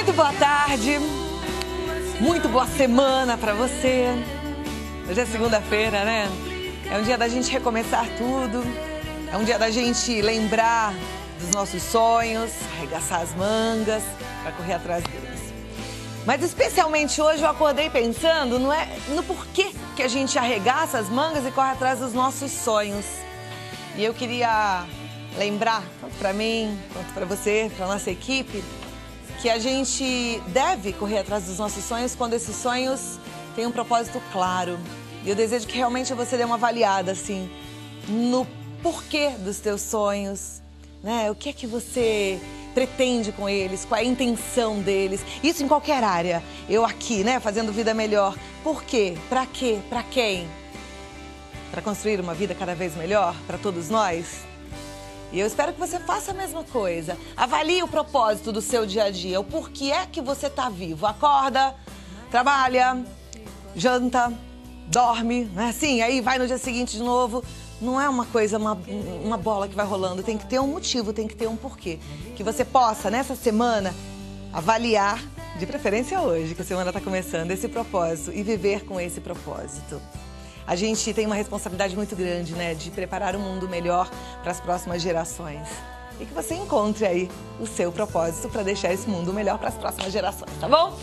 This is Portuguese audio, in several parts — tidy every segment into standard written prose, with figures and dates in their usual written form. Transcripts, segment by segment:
Muito boa tarde, muito boa semana pra você. Hoje é segunda-feira, né? É um dia da gente recomeçar tudo. É um dia da gente lembrar dos nossos sonhos, arregaçar as mangas pra correr atrás deles. Mas especialmente hoje eu acordei pensando no porquê que a gente arregaça as mangas e corre atrás dos nossos sonhos. E eu queria lembrar, tanto pra mim, quanto pra você, pra nossa equipe, que a gente deve correr atrás dos nossos sonhos quando esses sonhos têm um propósito claro. E eu desejo que realmente você dê uma avaliada, assim, no porquê dos teus sonhos, né? O que é que você pretende com eles, qual é a intenção deles. Isso em qualquer área. Eu aqui, né, fazendo vida melhor. Por quê? Pra quê? Pra quem? Pra construir uma vida cada vez melhor para todos nós? E eu espero que você faça a mesma coisa. Avalie o propósito do seu dia a dia. O porquê é que você tá vivo. Acorda, trabalha, janta, dorme, não é assim? Aí vai no dia seguinte de novo. Não é uma coisa, uma bola que vai rolando. Tem que ter um motivo, tem que ter um porquê. Que você possa, nessa semana, avaliar, de preferência hoje, que a semana está começando, esse propósito e viver com esse propósito. A gente tem uma responsabilidade muito grande, né, de preparar um mundo melhor para as próximas gerações. E que você encontre aí o seu propósito para deixar esse mundo melhor para as próximas gerações, tá bom?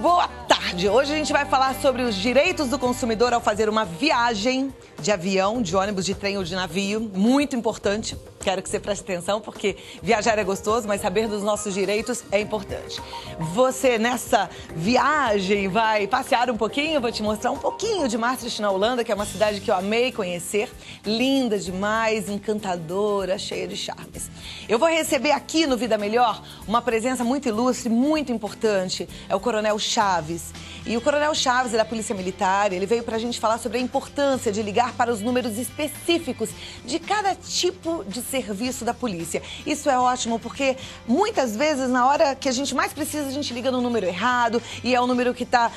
Boa tarde! Hoje a gente vai falar sobre os direitos do consumidor ao fazer uma viagem de avião, de ônibus, de trem ou de navio. Muito importante. Quero que você preste atenção, porque viajar é gostoso, mas saber dos nossos direitos é importante. Você, nessa viagem, vai passear um pouquinho. Eu vou te mostrar um pouquinho de Maastricht, na Holanda, que é uma cidade que eu amei conhecer. Linda demais, encantadora, cheia de charmes. Eu vou receber aqui no Vida Melhor uma presença muito ilustre, muito importante. É o Coronel Chaves. E o Coronel Chaves é da Polícia Militar. Ele veio pra gente falar sobre a importância de ligar para os números específicos de cada tipo de serviço da polícia. Isso é ótimo porque muitas vezes na hora que a gente mais precisa a gente liga no número errado e é o número que tá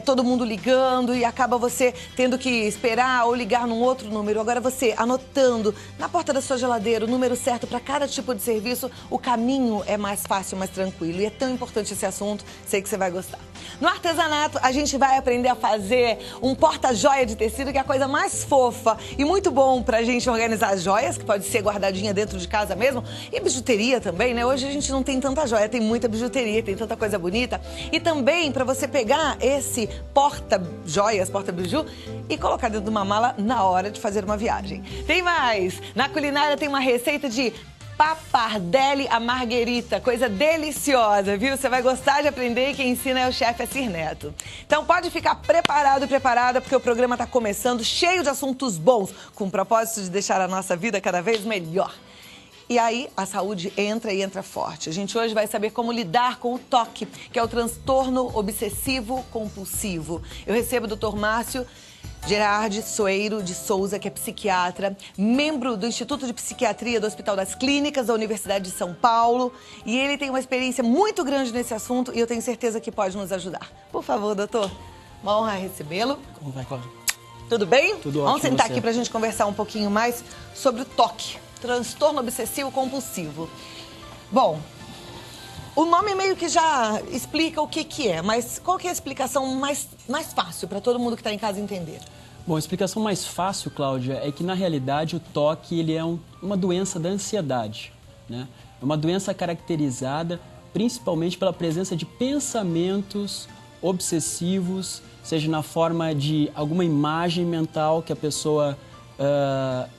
todo mundo ligando e acaba você tendo que esperar ou ligar num outro número. Agora você anotando na porta da sua geladeira o número certo para cada tipo de serviço, o caminho é mais fácil, mais tranquilo. E é tão importante esse assunto, sei que você vai gostar. No artesanato, a gente vai aprender a fazer um porta-joia de tecido, que é a coisa mais fofa e muito bom pra gente organizar as joias, que pode ser guardadinha dentro de casa mesmo. E bijuteria também, né? Hoje a gente não tem tanta joia, tem muita bijuteria, tem tanta coisa bonita. E também pra você pegar esse porta-joias, porta-biju e colocar dentro de uma mala na hora de fazer uma viagem. Tem mais! Na culinária tem uma receita de pappardelle à margherita, coisa deliciosa, viu? Você vai gostar de aprender e quem ensina é o chefe Assir Neto. Então pode ficar preparado e preparada, porque o programa está começando cheio de assuntos bons, com o propósito de deixar a nossa vida cada vez melhor. E aí a saúde entra e entra forte. A gente hoje vai saber como lidar com o TOC, que é o transtorno obsessivo compulsivo. Eu recebo o Dr. Márcio Gerardi Soeiro de Souza, que é psiquiatra, membro do Instituto de Psiquiatria do Hospital das Clínicas da Universidade de São Paulo. E ele tem uma experiência muito grande nesse assunto e eu tenho certeza que pode nos ajudar. Por favor, doutor, uma honra recebê-lo. Como vai, Cláudia? Tudo bem? Tudo ótimo. Vamos sentar aqui pra gente conversar um pouquinho mais sobre o TOC, transtorno obsessivo compulsivo. Bom, o nome meio que já explica o que é, mas qual que é a explicação mais fácil para todo mundo que está em casa entender? Bom, a explicação mais fácil, Cláudia, é que na realidade o TOC ele é uma doença da ansiedade, né? É uma doença caracterizada principalmente pela presença de pensamentos obsessivos, seja na forma de alguma imagem mental que a pessoa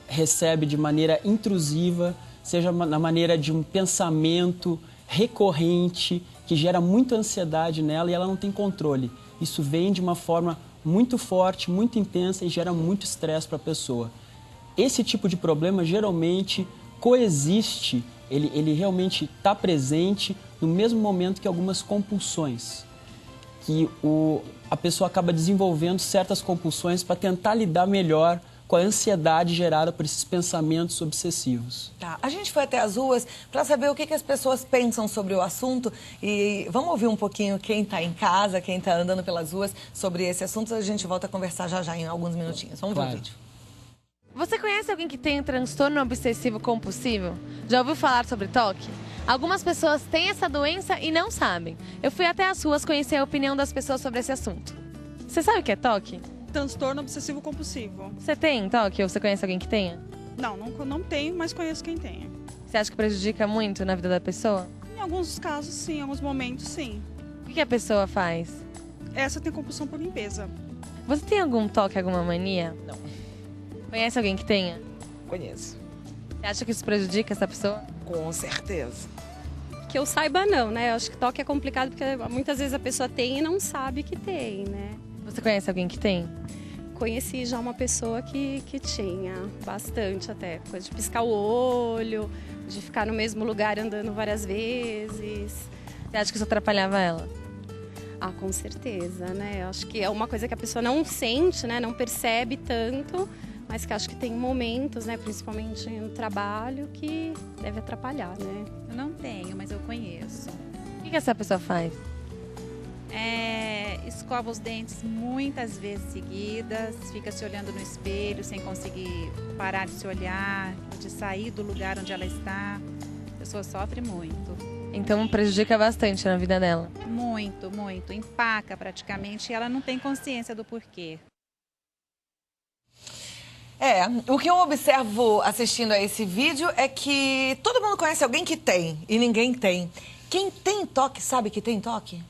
recebe de maneira intrusiva, seja na maneira de um pensamento recorrente que gera muita ansiedade nela e ela não tem controle. Isso vem de uma forma muito forte, muito intensa e gera muito estresse para a pessoa. Esse tipo de problema geralmente coexiste, ele realmente está presente no mesmo momento que algumas compulsões, que a pessoa acaba desenvolvendo certas compulsões para tentar lidar melhor com a ansiedade gerada por esses pensamentos obsessivos. Tá, a gente foi até as ruas para saber o que as pessoas pensam sobre o assunto e vamos ouvir um pouquinho quem está em casa, quem está andando pelas ruas sobre esse assunto. A gente volta a conversar já em alguns minutinhos. Vamos ver o vídeo. Você conhece alguém que tem um transtorno obsessivo compulsivo? Já ouviu falar sobre TOC? Algumas pessoas têm essa doença e não sabem. Eu fui até as ruas conhecer a opinião das pessoas sobre esse assunto. Você sabe o que é TOC? Transtorno obsessivo compulsivo. Você tem TOC ou você conhece alguém que tenha? Não tenho, mas conheço quem tenha. Você acha que prejudica muito na vida da pessoa? Em alguns casos, sim. Em alguns momentos, sim. O que a pessoa faz? Essa tem compulsão por limpeza. Você tem algum TOC, alguma mania? Não. Conhece alguém que tenha? Conheço. Você acha que isso prejudica essa pessoa? Com certeza. Que eu saiba não, né? Eu acho que toque é complicado porque muitas vezes a pessoa tem e não sabe que tem, né? Você conhece alguém que tem? Conheci já uma pessoa que tinha, bastante até. Coisa de piscar o olho, de ficar no mesmo lugar andando várias vezes. Você acha que isso atrapalhava ela? Ah, com certeza, né? Eu acho que é uma coisa que a pessoa não sente, né? Não percebe tanto, mas que acho que tem momentos, né? Principalmente no trabalho, que deve atrapalhar, né? Eu não tenho, mas eu conheço. O que essa pessoa faz? Escova os dentes muitas vezes seguidas, fica se olhando no espelho sem conseguir parar de se olhar, de sair do lugar onde ela está. A pessoa sofre muito. Então prejudica bastante na vida dela. Muito, muito. Empaca praticamente e ela não tem consciência do porquê. O que eu observo assistindo a esse vídeo é que todo mundo conhece alguém que tem e ninguém tem. Quem tem TOC sabe que tem TOC?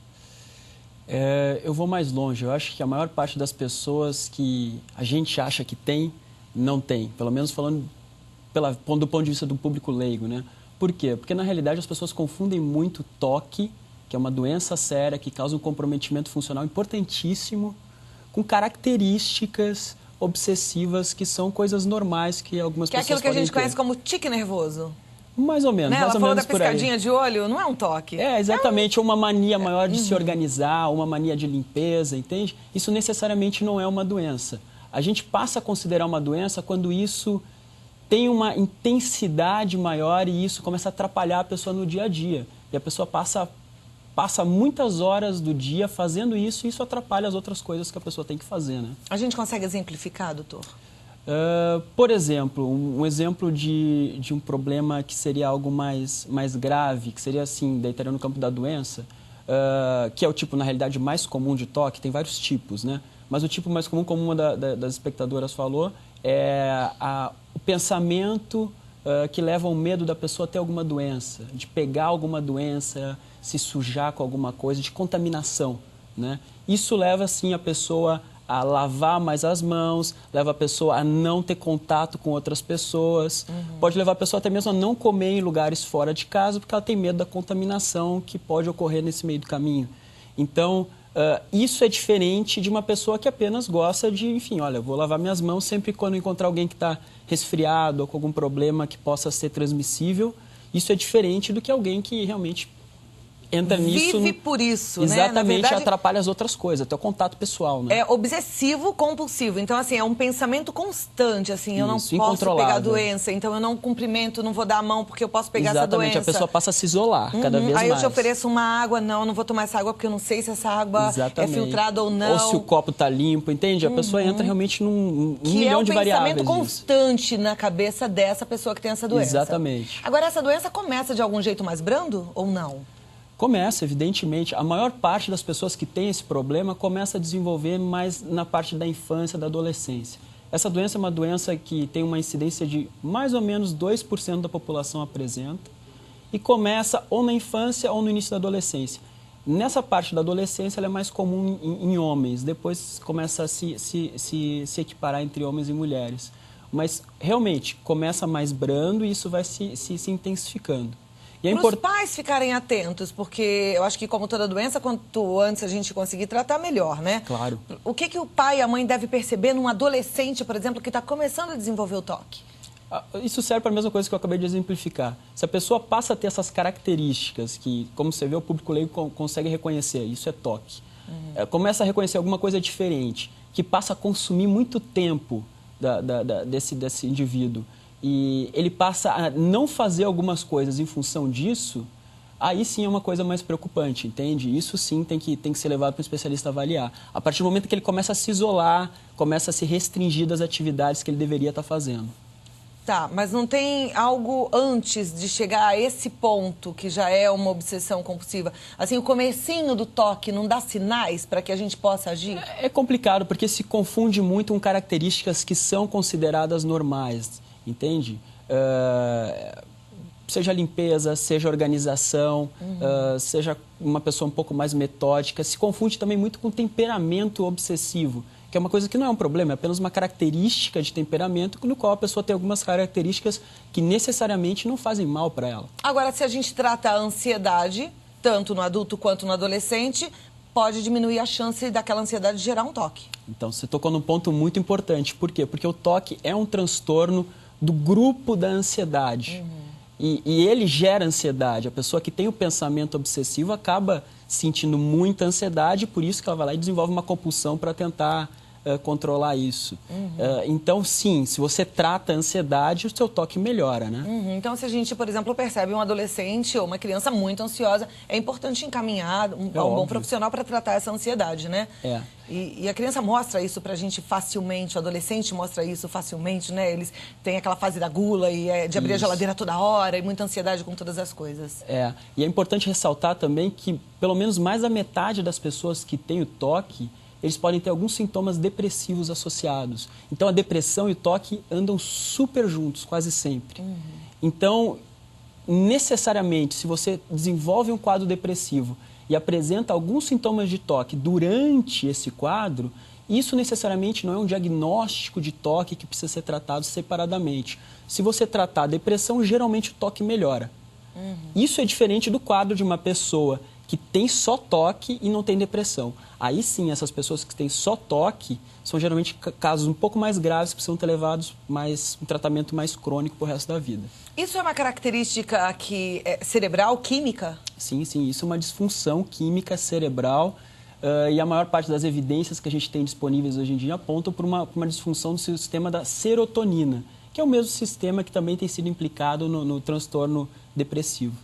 Eu vou mais longe. Eu acho que a maior parte das pessoas que a gente acha que tem, não tem. Pelo menos falando do ponto de vista do público leigo, né? Por quê? Porque, na realidade, as pessoas confundem muito TOC, que é uma doença séria, que causa um comprometimento funcional importantíssimo, com características obsessivas, que são coisas normais que algumas Que é pessoas aquilo que a gente podem ter. conhece como tique nervoso. Mais ou menos, Né? mais Ela ou falou da menos por aí. piscadinha de olho, não é um TOC. Exatamente, uma mania maior de se organizar, uma mania de limpeza, entende? Isso necessariamente não é uma doença. A gente passa a considerar uma doença quando isso tem uma intensidade maior e isso começa a atrapalhar a pessoa no dia a dia. E a pessoa passa muitas horas do dia fazendo isso e isso atrapalha as outras coisas que a pessoa tem que fazer, né? A gente consegue exemplificar, doutor? Por exemplo, um exemplo de um problema que seria algo mais grave, que seria assim, estaria no campo da doença, que é o tipo, na realidade, mais comum de TOC, tem vários tipos, né? Mas o tipo mais comum, como uma das espectadoras falou, é o pensamento que leva ao medo da pessoa ter alguma doença, de pegar alguma doença, se sujar com alguma coisa, de contaminação, né? Isso leva, assim, a pessoa a lavar mais as mãos, leva a pessoa a não ter contato com outras pessoas, pode levar a pessoa até mesmo a não comer em lugares fora de casa, porque ela tem medo da contaminação que pode ocorrer nesse meio do caminho. Então, isso é diferente de uma pessoa que apenas gosta de, enfim, olha, eu vou lavar minhas mãos sempre quando encontrar alguém que está resfriado ou com algum problema que possa ser transmissível. Isso é diferente do que alguém que realmente entra nisso. Vive por isso, exatamente, né? Na verdade, atrapalha as outras coisas, até o contato pessoal, né? É obsessivo compulsivo. Então, assim, é um pensamento constante, assim, eu não Isso, posso pegar a incontrolável. doença, então eu não cumprimento, não vou dar a mão porque eu posso pegar Exatamente, essa doença. a pessoa passa a se isolar cada vez Aí mais. eu te ofereço uma água, não vou tomar essa água porque eu não sei se essa água Exatamente. é filtrada ou não. Ou se o copo está limpo, entende? A pessoa entra realmente num milhão de Que é o variáveis. pensamento constante na cabeça dessa pessoa que tem essa doença. Exatamente. Agora, essa doença começa de algum jeito mais brando ou não? Começa, evidentemente. A maior parte das pessoas que tem esse problema começa a desenvolver mais na parte da infância, da adolescência. Essa doença é uma doença que tem uma incidência de mais ou menos 2% da população apresenta e começa ou na infância ou no início da adolescência. Nessa parte da adolescência ela é mais comum em homens, depois começa a se equiparar entre homens e mulheres. Mas realmente começa mais brando e isso vai se intensificando. Para os pais ficarem atentos, porque eu acho que, como toda doença, quanto antes a gente conseguir tratar, melhor, né? Claro. O que o pai e a mãe devem perceber num adolescente, por exemplo, que está começando a desenvolver o TOC? Isso serve para a mesma coisa que eu acabei de exemplificar. Se a pessoa passa a ter essas características que, como você vê, o público leigo consegue reconhecer, isso é TOC. Começa a reconhecer alguma coisa diferente, que passa a consumir muito tempo desse indivíduo. E ele passa a não fazer algumas coisas em função disso, aí sim é uma coisa mais preocupante, entende? Isso sim tem que ser levado para o especialista avaliar. A partir do momento que ele começa a se isolar, começa a se restringir das atividades que ele deveria estar fazendo. Tá, mas não tem algo antes de chegar a esse ponto que já é uma obsessão compulsiva? Assim, o comecinho do toque não dá sinais para que a gente possa agir? É complicado, porque se confunde muito com características que são consideradas normais, entende? Seja limpeza, seja organização, seja uma pessoa um pouco mais metódica. Se confunde também muito com temperamento obsessivo, que é uma coisa que não é um problema, é apenas uma característica de temperamento no qual a pessoa tem algumas características que necessariamente não fazem mal para ela. Agora, se a gente trata a ansiedade, tanto no adulto quanto no adolescente, pode diminuir a chance daquela ansiedade gerar um toque. Então, você tocou num ponto muito importante. Por quê? Porque o toque é um transtorno do grupo da ansiedade. E ele gera ansiedade. A pessoa que tem o pensamento obsessivo acaba sentindo muita ansiedade, por isso que ela vai lá e desenvolve uma compulsão para tentar controlar isso. Então, sim, se você trata a ansiedade, o seu toque melhora, né? Então, se a gente, por exemplo, percebe um adolescente ou uma criança muito ansiosa, é importante encaminhar um bom profissional para tratar essa ansiedade, né? E a criança mostra isso pra gente facilmente, o adolescente mostra isso facilmente, né? Eles têm aquela fase da gula e de abrir a geladeira toda hora e muita ansiedade com todas as coisas. E é importante ressaltar também que pelo menos mais da metade das pessoas que têm o toque, eles podem ter alguns sintomas depressivos associados. Então, a depressão e o toque andam super juntos, quase sempre. Então, necessariamente, se você desenvolve um quadro depressivo e apresenta alguns sintomas de toque durante esse quadro, isso necessariamente não é um diagnóstico de toque que precisa ser tratado separadamente. Se você tratar a depressão, geralmente o toque melhora. Isso é diferente do quadro de uma pessoa que tem só toque e não tem depressão. Aí sim, essas pessoas que têm só toque são geralmente casos um pouco mais graves que precisam ter levados um tratamento mais crônico pro resto da vida. Isso é uma característica que é cerebral, química? Sim, isso é uma disfunção química cerebral e a maior parte das evidências que a gente tem disponíveis hoje em dia apontam para uma disfunção do sistema da serotonina, que é o mesmo sistema que também tem sido implicado no transtorno depressivo.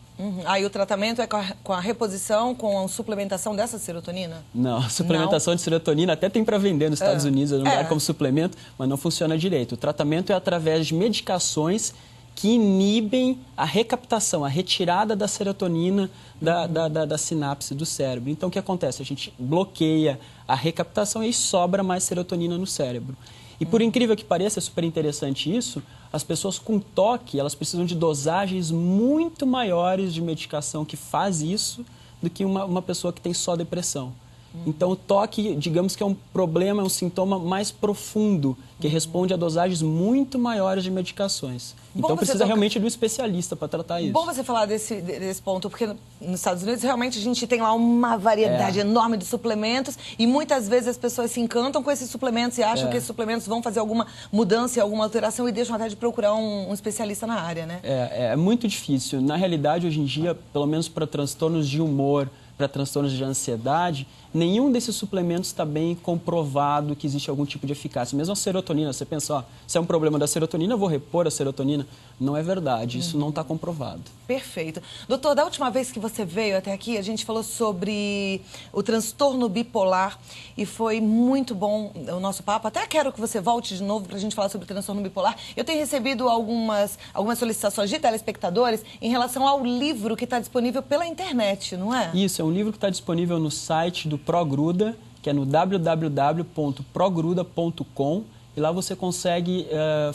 Aí o tratamento é com a reposição, com a suplementação dessa serotonina? Não, a suplementação de serotonina até tem para vender nos Estados Unidos, no lugar como suplemento, mas não funciona direito. O tratamento é através de medicações que inibem a recaptação, a retirada da serotonina da sinapse do cérebro. Então, o que acontece? A gente bloqueia a recaptação e aí sobra mais serotonina no cérebro. E por incrível que pareça, é super interessante isso, as pessoas com toque, elas precisam de dosagens muito maiores de medicação que faz isso do que uma pessoa que tem só depressão. Então, o toque, digamos que é um problema, é um sintoma mais profundo, que responde a dosagens muito maiores de medicações. Então, precisa realmente de um especialista para tratar isso. Bom você falar desse ponto, porque nos Estados Unidos, realmente, a gente tem lá uma variedade enorme de suplementos e muitas vezes as pessoas se encantam com esses suplementos e acham que esses suplementos vão fazer alguma mudança, alguma alteração e deixam até de procurar um especialista na área, né? É muito difícil. Na realidade, hoje em dia, pelo menos para transtornos de humor, para transtornos de ansiedade, nenhum desses suplementos está bem comprovado que existe algum tipo de eficácia. Mesmo a serotonina, você pensa, se é um problema da serotonina, eu vou repor a serotonina. Não é verdade, isso não está comprovado. Perfeito. Doutor, da última vez que você veio até aqui, a gente falou sobre o transtorno bipolar e foi muito bom o nosso papo. Até quero que você volte de novo para a gente falar sobre o transtorno bipolar. Eu tenho recebido algumas solicitações de telespectadores em relação ao livro que está disponível pela internet, não é? Isso, é um livro que está disponível no site do Progruda, que é no www.progruda.com. E lá você consegue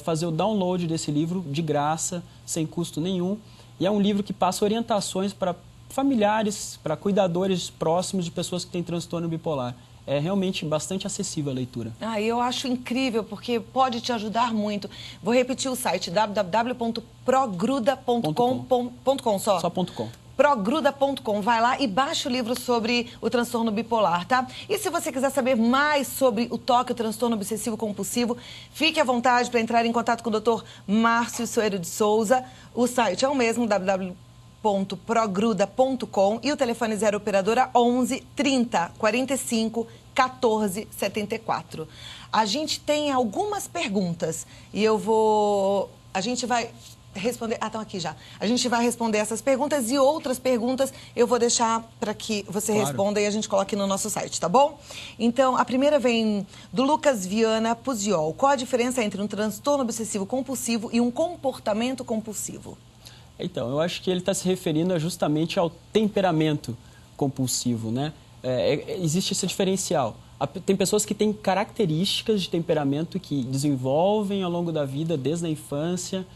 fazer o download desse livro de graça, sem custo nenhum. E é um livro que passa orientações para familiares, para cuidadores próximos de pessoas que têm transtorno bipolar. É realmente bastante acessível a leitura. Eu acho incrível, porque pode te ajudar muito. Vou repetir o site, www.progruda.com só. Só .com. Progruda.com. Vai lá e baixa o livro sobre o transtorno bipolar, tá? E se você quiser saber mais sobre o toque, o transtorno obsessivo compulsivo, fique à vontade para entrar em contato com o Dr. Márcio Soeiro de Souza. O site é o mesmo, www.progruda.com e o telefone 0 operadora 11 30 45 14 74. A gente tem algumas perguntas e a gente vai responder... Ah, estão aqui já. A gente vai responder essas perguntas e outras perguntas eu vou deixar para que você responda e a gente coloque no nosso site, tá bom? Então, a primeira vem do Lucas Viana Puziol. Qual a diferença entre um transtorno obsessivo compulsivo e um comportamento compulsivo? Então, eu acho que ele está se referindo justamente ao temperamento compulsivo, né? Existe esse diferencial. Tem pessoas que têm características de temperamento que desenvolvem ao longo da vida, desde a infância,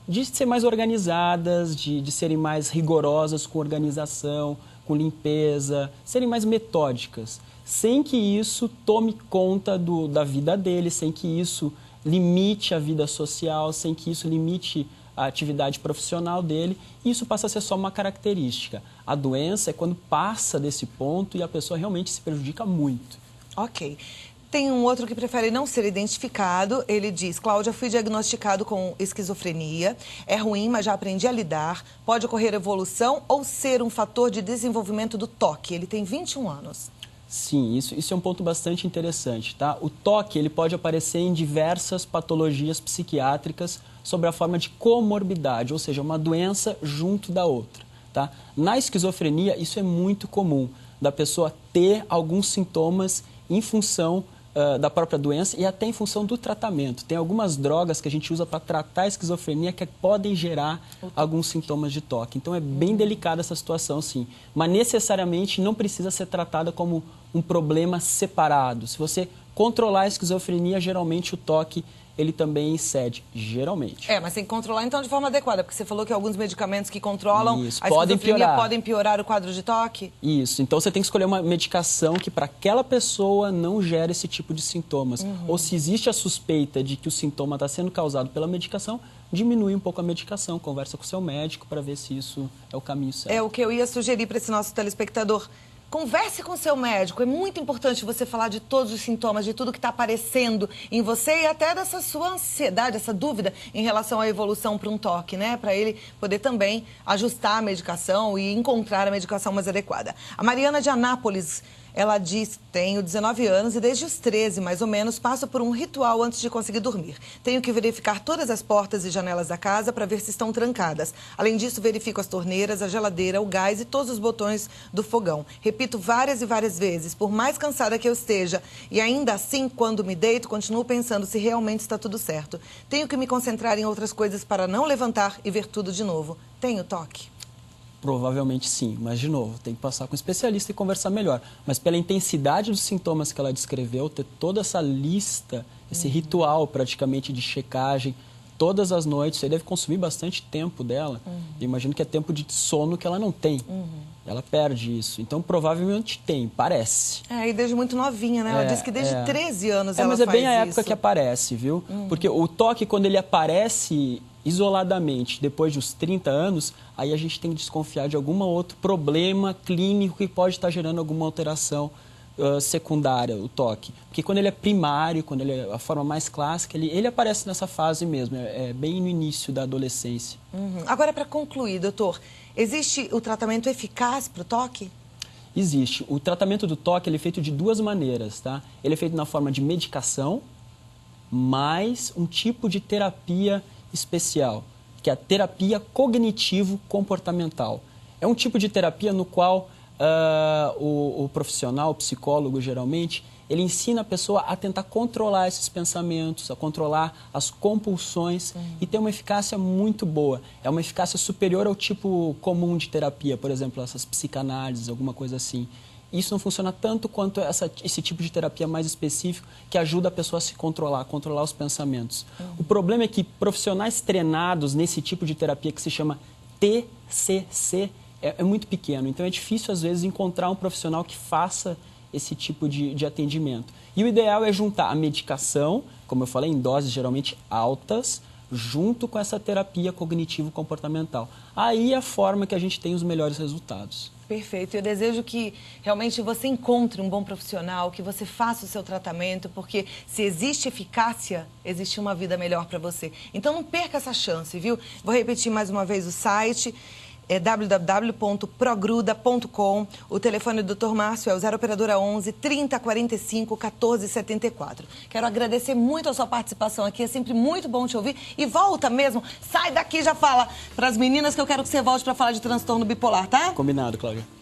de ser mais organizadas, de serem mais rigorosas com organização, com limpeza, serem mais metódicas, sem que isso tome conta da vida deles, sem que isso limite a vida social, sem que isso limite a atividade profissional dele, e isso passa a ser só uma característica. A doença é quando passa desse ponto e a pessoa realmente se prejudica muito. Ok. Tem um outro que prefere não ser identificado. Ele diz: Cláudia, fui diagnosticado com esquizofrenia. É ruim, mas já aprendi a lidar. Pode ocorrer evolução ou ser um fator de desenvolvimento do toque. Ele tem 21 anos. Sim, isso é um ponto bastante interessante, tá? O toque, ele pode aparecer em diversas patologias psiquiátricas sob a forma de comorbidade, ou seja, uma doença junto da outra, tá? Na esquizofrenia, isso é muito comum, da pessoa ter alguns sintomas em função da própria doença e até em função do tratamento. Tem algumas drogas que a gente usa para tratar a esquizofrenia que podem gerar alguns sintomas de toque. Então, é bem delicada essa situação, sim. Mas, necessariamente, não precisa ser tratada como um problema separado. Se você controlar a esquizofrenia, geralmente o toque ele também cede, geralmente. Mas tem que controlar, então, de forma adequada, porque você falou que alguns medicamentos que controlam Isso, a esquizofrenia podem piorar o quadro de toque? Isso, então você tem que escolher uma medicação que para aquela pessoa não gere esse tipo de sintomas. Ou se existe a suspeita de que o sintoma está sendo causado pela medicação, diminui um pouco a medicação, conversa com o seu médico para ver se isso é o caminho certo. É o que eu ia sugerir para esse nosso telespectador. Converse com o seu médico. É muito importante você falar de todos os sintomas, de tudo que está aparecendo em você e até dessa sua ansiedade, essa dúvida em relação à evolução para um toque, né? Para ele poder também ajustar a medicação e encontrar a medicação mais adequada. A Mariana de Anápolis, ela diz: tenho 19 anos e desde os 13, mais ou menos, passo por um ritual antes de conseguir dormir. Tenho que verificar todas as portas e janelas da casa para ver se estão trancadas. Além disso, verifico as torneiras, a geladeira, o gás e todos os botões do fogão. Repito várias e várias vezes, por mais cansada que eu esteja. E ainda assim, quando me deito, continuo pensando se realmente está tudo certo. Tenho que me concentrar em outras coisas para não levantar e ver tudo de novo. Tenho toque? Provavelmente sim, mas de novo, tem que passar com um especialista e conversar melhor. Mas pela intensidade dos sintomas que ela descreveu, ter toda essa lista, esse ritual praticamente de checagem todas as noites, isso aí deve consumir bastante tempo dela. Eu imagino que é tempo de sono que ela não tem. Ela perde isso. Então, provavelmente tem, parece. E desde muito novinha, né? Ela disse que desde 13 anos ela faz isso. Mas é bem a isso. época que aparece, viu? Porque o toque, quando ele aparece isoladamente, depois dos 30 anos, aí a gente tem que desconfiar de algum outro problema clínico que pode estar gerando alguma alteração secundária, o toque. Porque quando ele é primário, quando ele é a forma mais clássica, ele aparece nessa fase mesmo, bem no início da adolescência. Agora, para concluir, doutor, existe o tratamento eficaz para o toque? Existe. O tratamento do toque ele é feito de duas maneiras, tá? Ele é feito na forma de medicação, mais um tipo de terapia especial, que é a terapia cognitivo-comportamental. É um tipo de terapia no qual o profissional, o psicólogo, geralmente, ele ensina a pessoa a tentar controlar esses pensamentos, a controlar as compulsões e tem uma eficácia muito boa. É uma eficácia superior ao tipo comum de terapia, por exemplo, essas psicanálises, alguma coisa assim. Isso não funciona tanto quanto esse tipo de terapia mais específico que ajuda a pessoa a se controlar os pensamentos. O problema é que profissionais treinados nesse tipo de terapia que se chama TCC é muito pequeno. Então é difícil, às vezes, encontrar um profissional que faça esse tipo de atendimento. E o ideal é juntar a medicação, como eu falei, em doses geralmente altas, junto com essa terapia cognitivo-comportamental. Aí é a forma que a gente tem os melhores resultados. Perfeito. Eu desejo que realmente você encontre um bom profissional, que você faça o seu tratamento, porque se existe eficácia, existe uma vida melhor para você. Então não perca essa chance, viu? Vou repetir mais uma vez o site. é www.progruda.com. O telefone do Dr. Márcio é o 0 operadora 11 30 45 14 74. Quero agradecer muito a sua participação aqui, é sempre muito bom te ouvir. E volta mesmo, sai daqui e já fala para as meninas que eu quero que você volte para falar de transtorno bipolar, tá? Combinado, Cláudia.